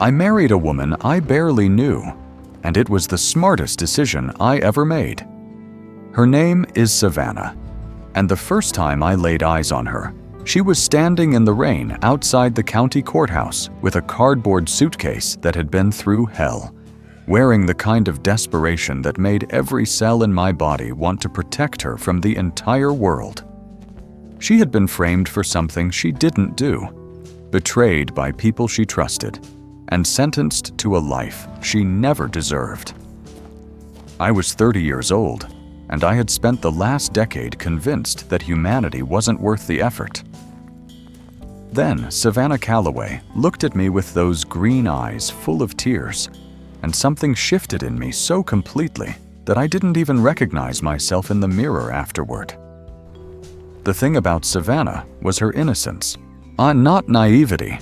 I married a woman I barely knew, and it was the smartest decision I ever made. Her name is Savannah, and the first time I laid eyes on her, she was standing in the rain outside the county courthouse with a cardboard suitcase that had been through hell, wearing the kind of desperation that made every cell in my body want to protect her from the entire world. She had been framed for something she didn't do, betrayed by people she trusted, and sentenced to a life she never deserved. I was 30 years old, and I had spent the last decade convinced that humanity wasn't worth the effort. Then Savannah Calloway looked at me with those green eyes full of tears, and something shifted in me so completely that I didn't even recognize myself in the mirror afterward. The thing about Savannah was her innocence, not naivety.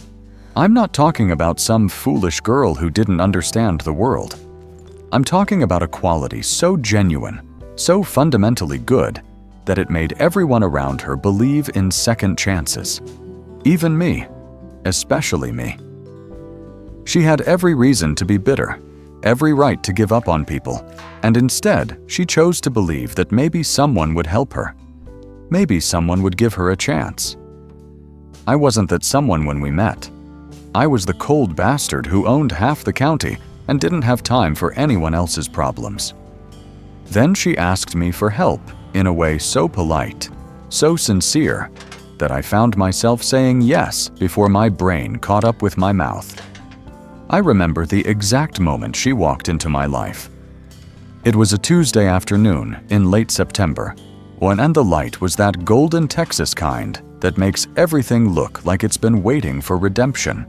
I'm not talking about some foolish girl who didn't understand the world. I'm talking about a quality so genuine, so fundamentally good, that it made everyone around her believe in second chances. Even me, especially me. She had every reason to be bitter, every right to give up on people, and instead she chose to believe that maybe someone would help her. Maybe someone would give her a chance. I wasn't that someone when we met. I was the cold bastard who owned half the county and didn't have time for anyone else's problems. Then she asked me for help in a way so polite, so sincere, that I found myself saying yes before my brain caught up with my mouth. I remember the exact moment she walked into my life. It was a Tuesday afternoon in late September, and the light was that golden Texas kind that makes everything look like it's been waiting for redemption.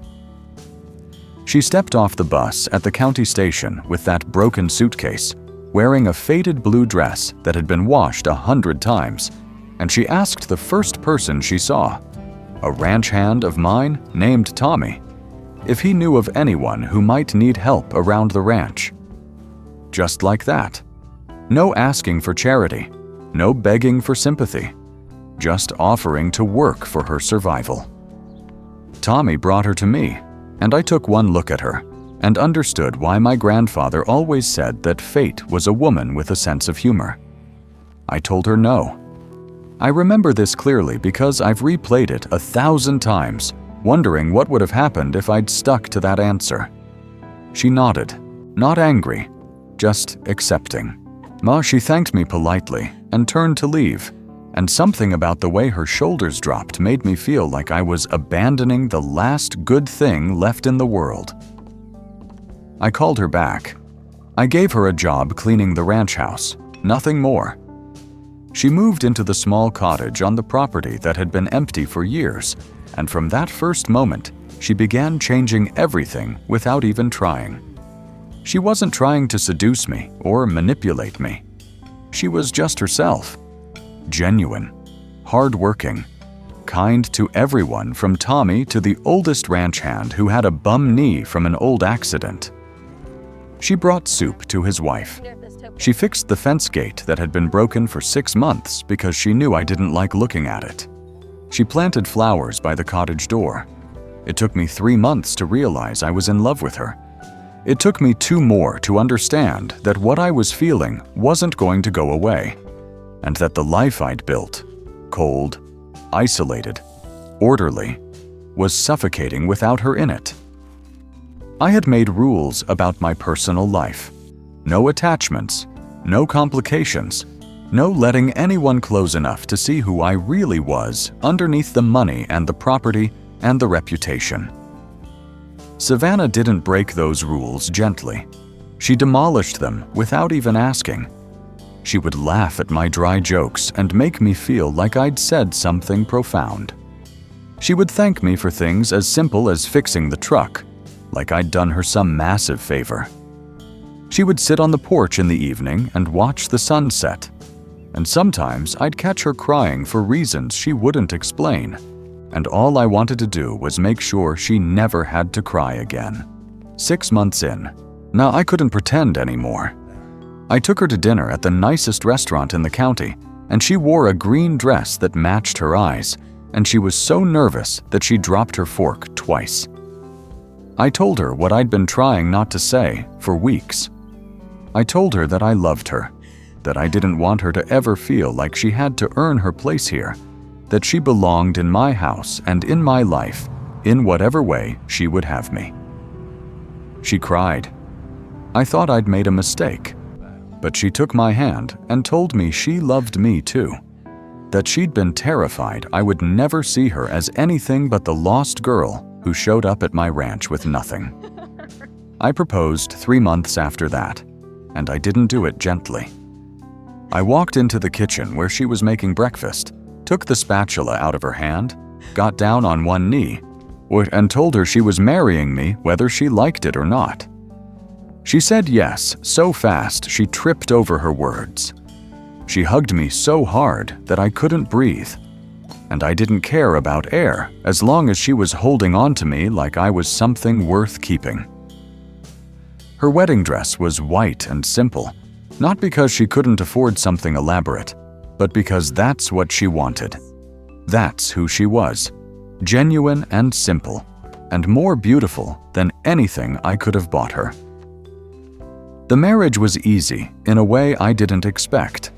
She stepped off the bus at the county station with that broken suitcase, wearing a faded blue dress that had been washed 100 times, and she asked the first person she saw, a ranch hand of mine named Tommy, if he knew of anyone who might need help around the ranch. Just like that. No asking for charity, no begging for sympathy, just offering to work for her survival. Tommy brought her to me, and I took one look at her and understood why my grandfather always said that fate was a woman with a sense of humor. I told her no. I remember this clearly because I've replayed it 1,000 times, wondering what would have happened if I'd stuck to that answer. She nodded, not angry, just accepting. She thanked me politely and turned to leave, and something about the way her shoulders dropped made me feel like I was abandoning the last good thing left in the world. I called her back. I gave her a job cleaning the ranch house, nothing more. She moved into the small cottage on the property that had been empty for years, and from that first moment, she began changing everything without even trying. She wasn't trying to seduce me or manipulate me. She was just herself. Genuine, hard-working, kind to everyone from Tommy to the oldest ranch hand who had a bum knee from an old accident. She brought soup to his wife. She fixed the fence gate that had been broken for 6 months because she knew I didn't like looking at it. She planted flowers by the cottage door. It took me 3 months to realize I was in love with her. It took me 2 more to understand that what I was feeling wasn't going to go away, and that the life I'd built, cold, isolated, orderly, was suffocating without her in it. I had made rules about my personal life. No attachments, no complications, no letting anyone close enough to see who I really was underneath the money and the property and the reputation. Savannah didn't break those rules gently. She demolished them without even asking. She would laugh at my dry jokes and make me feel like I'd said something profound. She would thank me for things as simple as fixing the truck, like I'd done her some massive favor. She would sit on the porch in the evening and watch the sun set, and sometimes I'd catch her crying for reasons she wouldn't explain, and all I wanted to do was make sure she never had to cry again. 6 months in, now I couldn't pretend anymore. I took her to dinner at the nicest restaurant in the county, and she wore a green dress that matched her eyes, and she was so nervous that she dropped her fork twice. I told her what I'd been trying not to say for weeks. I told her that I loved her, that I didn't want her to ever feel like she had to earn her place here, that she belonged in my house and in my life, in whatever way she would have me. She cried. I thought I'd made a mistake, but she took my hand and told me she loved me too, that she'd been terrified I would never see her as anything but the lost girl who showed up at my ranch with nothing. I proposed 3 months after that, and I didn't do it gently. I walked into the kitchen where she was making breakfast, took the spatula out of her hand, got down on one knee, and told her she was marrying me whether she liked it or not. She said yes so fast she tripped over her words. She hugged me so hard that I couldn't breathe, and I didn't care about air as long as she was holding on to me like I was something worth keeping. Her wedding dress was white and simple, not because she couldn't afford something elaborate, but because that's what she wanted. That's who she was, genuine and simple, and more beautiful than anything I could have bought her. The marriage was easy in a way I didn't expect.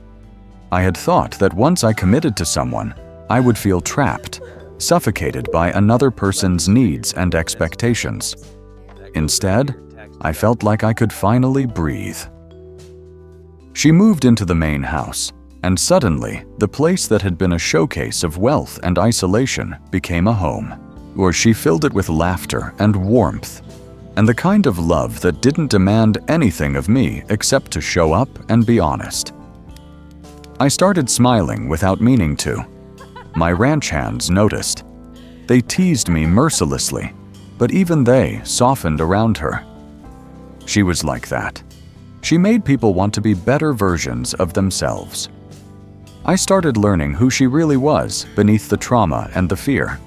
I had thought that once I committed to someone, I would feel trapped, suffocated by another person's needs and expectations. Instead, I felt like I could finally breathe. She moved into the main house, and suddenly, the place that had been a showcase of wealth and isolation became a home, where she filled it with laughter and warmth, and the kind of love that didn't demand anything of me except to show up and be honest. I started smiling without meaning to. My ranch hands noticed. They teased me mercilessly, but even they softened around her. She was like that. She made people want to be better versions of themselves. I started learning who she really was beneath the trauma and the fear.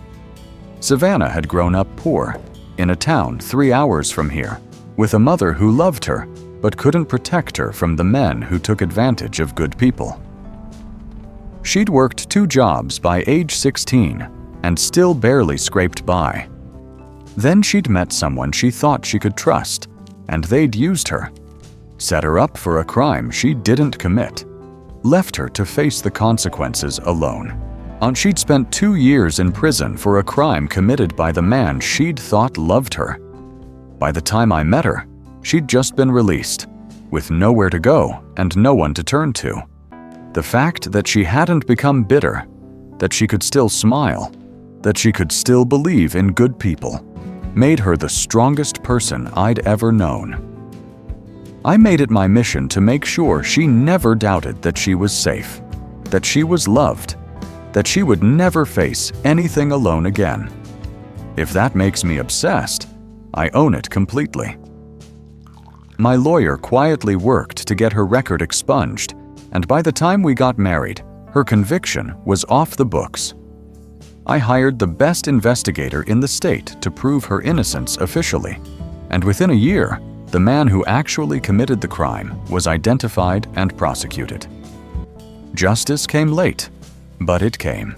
Savannah had grown up poor, in a town 3 hours from here, with a mother who loved her but couldn't protect her from the men who took advantage of good people. She'd worked 2 jobs by age 16 and still barely scraped by. Then she'd met someone she thought she could trust, and they'd used her, set her up for a crime she didn't commit, left her to face the consequences alone. She'd spent 2 years in prison for a crime committed by the man she'd thought loved her. By the time I met her, she'd just been released, with nowhere to go and no one to turn to. The fact that she hadn't become bitter, that she could still smile, that she could still believe in good people, made her the strongest person I'd ever known. I made it my mission to make sure she never doubted that she was safe, that she was loved, that she would never face anything alone again. If that makes me obsessed, I own it completely. My lawyer quietly worked to get her record expunged, and by the time we got married, her conviction was off the books. I hired the best investigator in the state to prove her innocence officially, and within a year, the man who actually committed the crime was identified and prosecuted. Justice came late, but it came.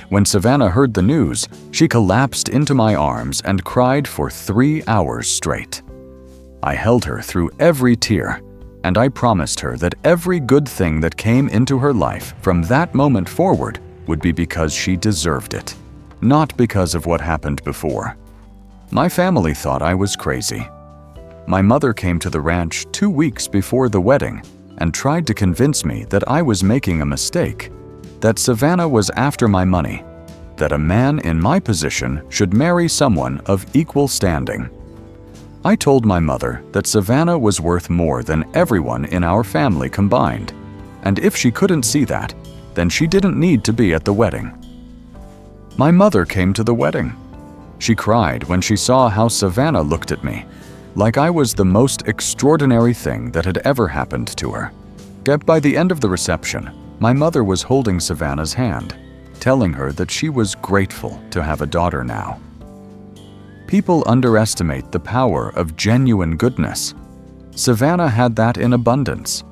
When Savannah heard the news, she collapsed into my arms and cried for 3 hours straight. I held her through every tear, and I promised her that every good thing that came into her life from that moment forward would be because she deserved it, not because of what happened before. My family thought I was crazy. My mother came to the ranch 2 weeks before the wedding and tried to convince me that I was making a mistake, that Savannah was after my money, that a man in my position should marry someone of equal standing. I told my mother that Savannah was worth more than everyone in our family combined, and if she couldn't see that, then she didn't need to be at the wedding. My mother came to the wedding. She cried when she saw how Savannah looked at me, like I was the most extraordinary thing that had ever happened to her. Yet by the end of the reception, my mother was holding Savannah's hand, telling her that she was grateful to have a daughter now. People underestimate the power of genuine goodness. Savannah had that in abundance.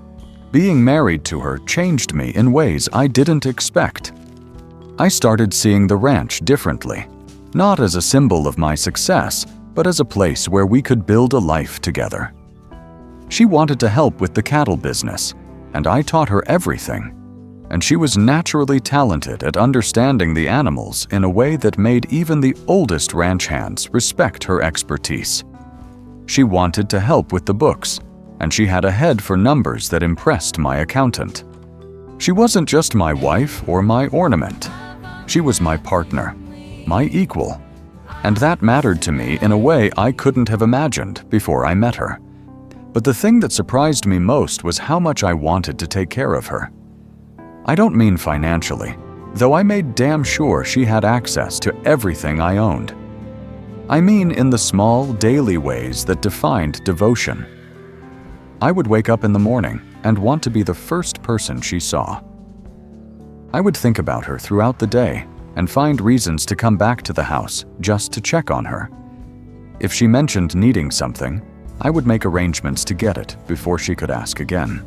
Being married to her changed me in ways I didn't expect. I started seeing the ranch differently, not as a symbol of my success, but as a place where we could build a life together. She wanted to help with the cattle business, and I taught her everything. And she was naturally talented at understanding the animals in a way that made even the oldest ranch hands respect her expertise. She wanted to help with the books, and she had a head for numbers that impressed my accountant. She wasn't just my wife or my ornament. She was my partner, my equal. And that mattered to me in a way I couldn't have imagined before I met her. But the thing that surprised me most was how much I wanted to take care of her. I don't mean financially, though I made damn sure she had access to everything I owned. I mean in the small, daily ways that defined devotion. I would wake up in the morning and want to be the first person she saw. I would think about her throughout the day and find reasons to come back to the house just to check on her. If she mentioned needing something, I would make arrangements to get it before she could ask again.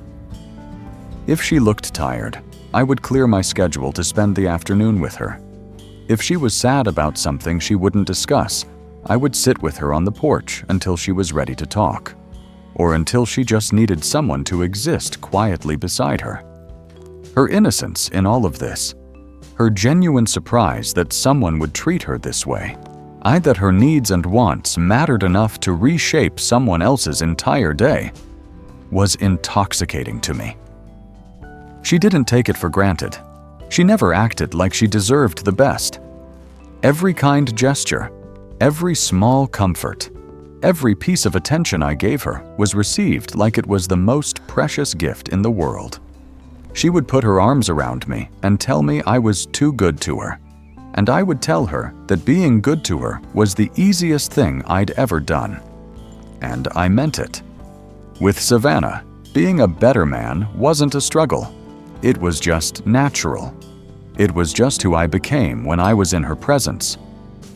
If she looked tired, I would clear my schedule to spend the afternoon with her. If she was sad about something she wouldn't discuss, I would sit with her on the porch until she was ready to talk, or until she just needed someone to exist quietly beside her. Her innocence in all of this, her genuine surprise that someone would treat her this way, that her needs and wants mattered enough to reshape someone else's entire day, was intoxicating to me. She didn't take it for granted. She never acted like she deserved the best. Every kind gesture, every small comfort, every piece of attention I gave her was received like it was the most precious gift in the world. She would put her arms around me and tell me I was too good to her, and I would tell her that being good to her was the easiest thing I'd ever done. And I meant it. With Savannah, being a better man wasn't a struggle. It was just natural. It was just who I became when I was in her presence.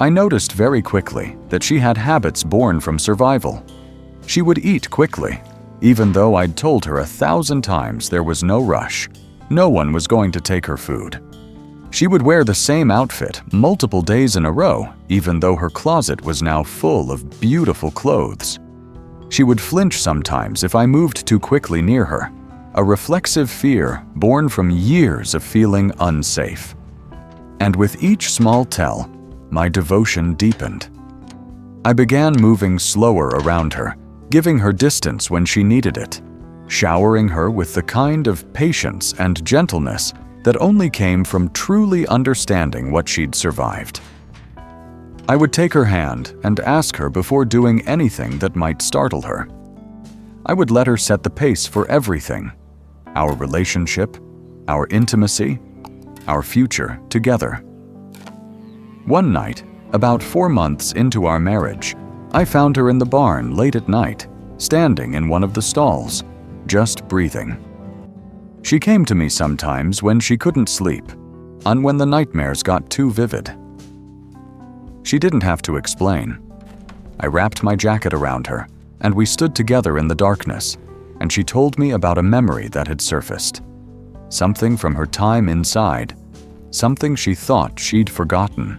I noticed very quickly that she had habits born from survival. She would eat quickly, even though I'd told her 1,000 times there was no rush. No one was going to take her food. She would wear the same outfit multiple days in a row, even though her closet was now full of beautiful clothes. She would flinch sometimes if I moved too quickly near her, a reflexive fear born from years of feeling unsafe. And with each small tell, my devotion deepened. I began moving slower around her, giving her distance when she needed it, showering her with the kind of patience and gentleness that only came from truly understanding what she'd survived. I would take her hand and ask her before doing anything that might startle her. I would let her set the pace for everything: our relationship, our intimacy, our future together. One night, about 4 months into our marriage, I found her in the barn late at night, standing in one of the stalls, just breathing. She came to me sometimes when she couldn't sleep, and when the nightmares got too vivid. She didn't have to explain. I wrapped my jacket around her, and we stood together in the darkness, and she told me about a memory that had surfaced. Something from her time inside, something she thought she'd forgotten.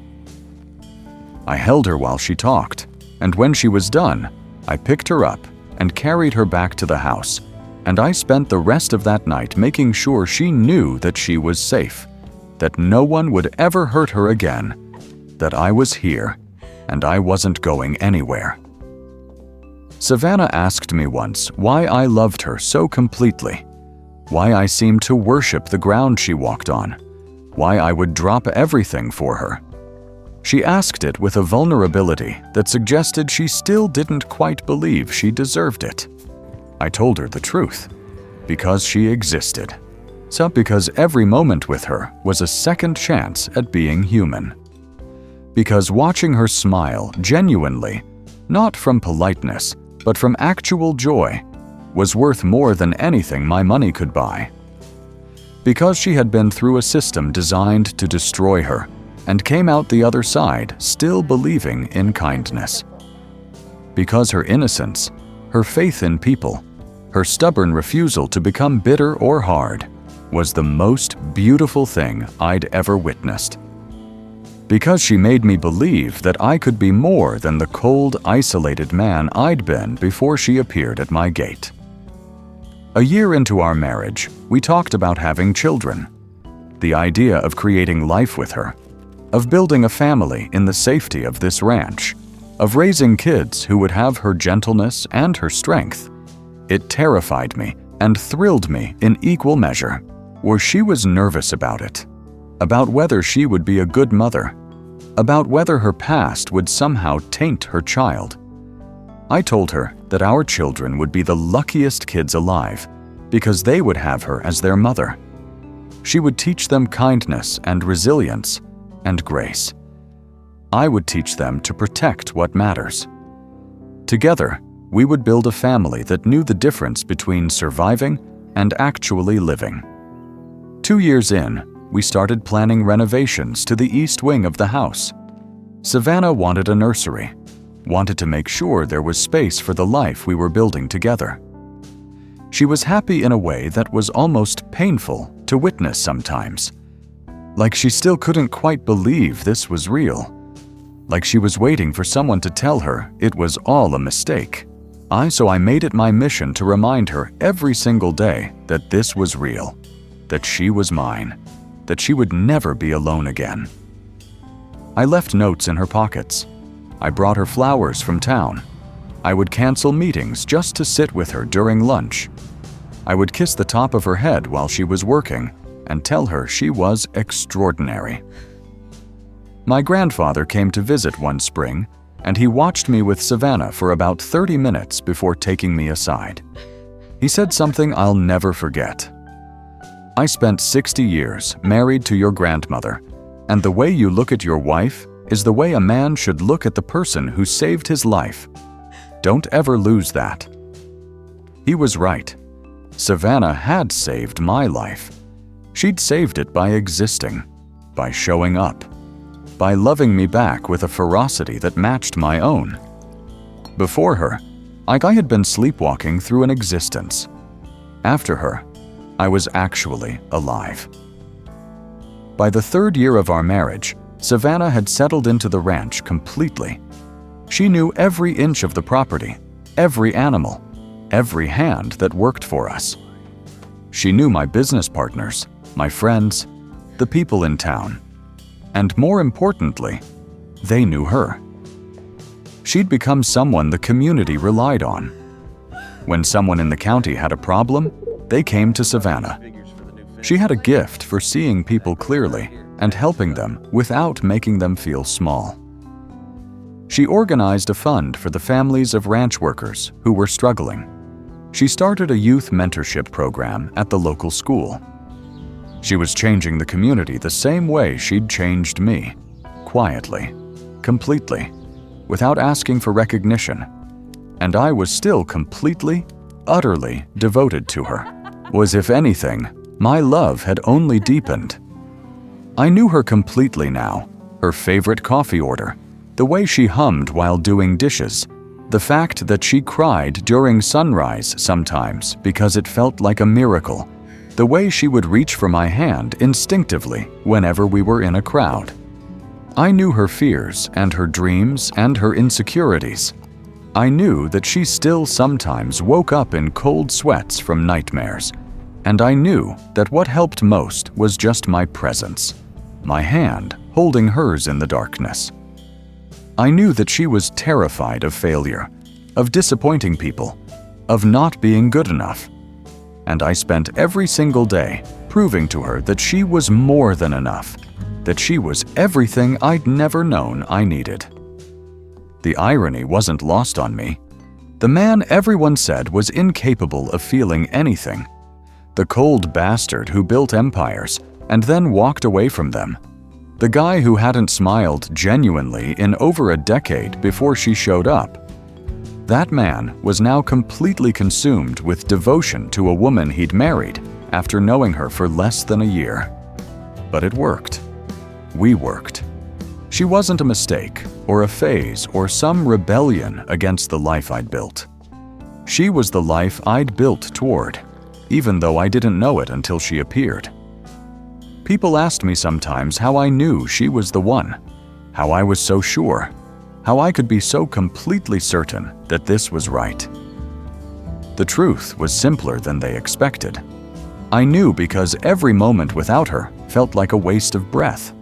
I held her while she talked, and when she was done, I picked her up and carried her back to the house, and I spent the rest of that night making sure she knew that she was safe, that no one would ever hurt her again, that I was here, and I wasn't going anywhere. Savannah asked me once why I loved her so completely, why I seemed to worship the ground she walked on, why I would drop everything for her. She asked it with a vulnerability that suggested she still didn't quite believe she deserved it. I told her the truth, because she existed. So because every moment with her was a second chance at being human. Because watching her smile genuinely, not from politeness, but from actual joy, was worth more than anything my money could buy. Because she had been through a system designed to destroy her, and came out the other side still believing in kindness. Because her innocence, her faith in people, her stubborn refusal to become bitter or hard, was the most beautiful thing I'd ever witnessed. because she made me believe that I could be more than the cold, isolated man I'd been before she appeared at my gate. A year into our marriage, we talked about having children. The idea of creating life with her, of building a family in the safety of this ranch, of raising kids who would have her gentleness and her strength. It terrified me and thrilled me in equal measure, where she was nervous about it, about whether she would be a good mother, about whether her past would somehow taint her child. I told her that our children would be the luckiest kids alive because they would have her as their mother. She would teach them kindness and resilience and grace. I would teach them to protect what matters. Together, we would build a family that knew the difference between surviving and actually living. 2 years in, we started planning renovations to the east wing of the house. Savannah wanted a nursery, wanted to make sure there was space for the life we were building together. She was happy in a way that was almost painful to witness sometimes. Like she still couldn't quite believe this was real. Like she was waiting for someone to tell her it was all a mistake. So I made it my mission to remind her every single day that this was real, that she was mine, that she would never be alone again. I left notes in her pockets. I brought her flowers from town. I would cancel meetings just to sit with her during lunch. I would kiss the top of her head while she was working and tell her she was extraordinary. My grandfather came to visit one spring, and he watched me with Savannah for about 30 minutes before taking me aside. He said something I'll never forget. "I spent 60 years married to your grandmother, and the way you look at your wife is the way a man should look at the person who saved his life. Don't ever lose that." He was right. Savannah had saved my life. She'd saved it by existing, by showing up, by loving me back with a ferocity that matched my own. Before her, I had been sleepwalking through an existence. After her, I was actually alive. By the 3rd year of our marriage, Savannah had settled into the ranch completely. She knew every inch of the property, every animal, every hand that worked for us. She knew my business partners, my friends, the people in town. And more importantly, they knew her. She'd become someone the community relied on. When someone in the county had a problem, they came to Savannah. She had a gift for seeing people clearly and helping them without making them feel small. She organized a fund for the families of ranch workers who were struggling. She started a youth mentorship program at the local school. She was changing the community the same way she'd changed me, quietly, completely, without asking for recognition. And I was still completely, utterly devoted to her. Was, if anything, my love had only deepened. I knew her completely now, her favorite coffee order, the way she hummed while doing dishes, the fact that she cried during sunrise sometimes because it felt like a miracle, the way she would reach for my hand instinctively whenever we were in a crowd. I knew her fears and her dreams and her insecurities. I knew that she still sometimes woke up in cold sweats from nightmares. And I knew that what helped most was just my presence, my hand holding hers in the darkness. I knew that she was terrified of failure, of disappointing people, of not being good enough. And I spent every single day proving to her that she was more than enough, that she was everything I'd never known I needed. The irony wasn't lost on me. The man everyone said was incapable of feeling anything, the cold bastard who built empires and then walked away from them, the guy who hadn't smiled genuinely in over a decade before she showed up. That man was now completely consumed with devotion to a woman he'd married after knowing her for less than a year. But it worked. We worked. She wasn't a mistake, or a phase, or some rebellion against the life I'd built. She was the life I'd built toward, even though I didn't know it until she appeared. People asked me sometimes how I knew she was the one, How I was so sure. How I could be so completely certain that this was right. The truth was simpler than they expected. I knew because every moment without her felt like a waste of breath.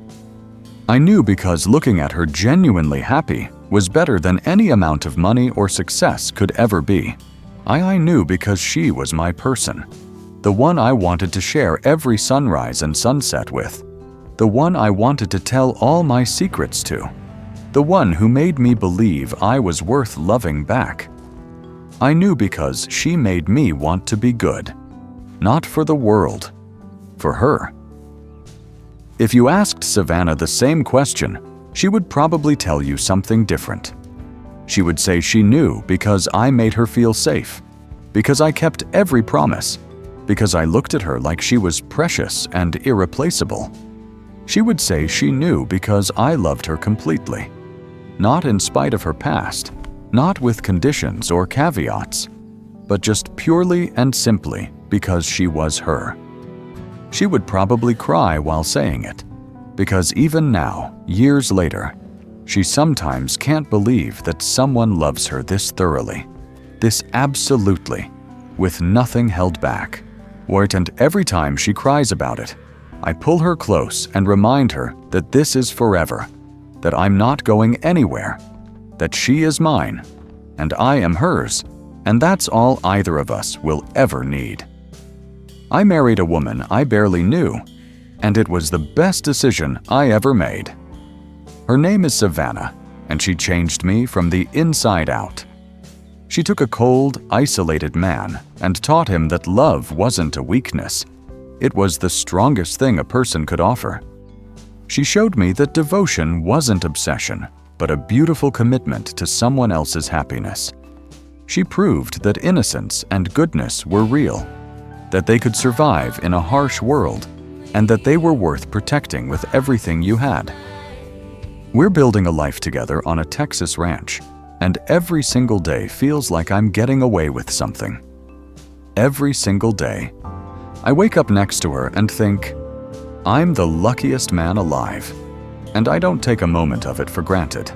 I knew because looking at her genuinely happy was better than any amount of money or success could ever be. I knew because she was my person, the one I wanted to share every sunrise and sunset with, the one I wanted to tell all my secrets to, the one who made me believe I was worth loving back. I knew because she made me want to be good, not for the world, for her. If you asked Savannah the same question, she would probably tell you something different. She would say she knew because I made her feel safe, because I kept every promise, because I looked at her like she was precious and irreplaceable. She would say she knew because I loved her completely, not in spite of her past, not with conditions or caveats, but just purely and simply because she was her. She would probably cry while saying it, because even now, years later, she sometimes can't believe that someone loves her this thoroughly, this absolutely, with nothing held back. And every time she cries about it, I pull her close and remind her that this is forever, that I'm not going anywhere, that she is mine, and I am hers, and that's all either of us will ever need. I married a woman I barely knew, and it was the best decision I ever made. Her name is Savannah, and she changed me from the inside out. She took a cold, isolated man and taught him that love wasn't a weakness. It was the strongest thing a person could offer. She showed me that devotion wasn't obsession, but a beautiful commitment to someone else's happiness. She proved that innocence and goodness were real, that they could survive in a harsh world, and that they were worth protecting with everything you had. We're building a life together on a Texas ranch, and every single day feels like I'm getting away with something. Every single day. I wake up next to her and think, I'm the luckiest man alive, and I don't take a moment of it for granted.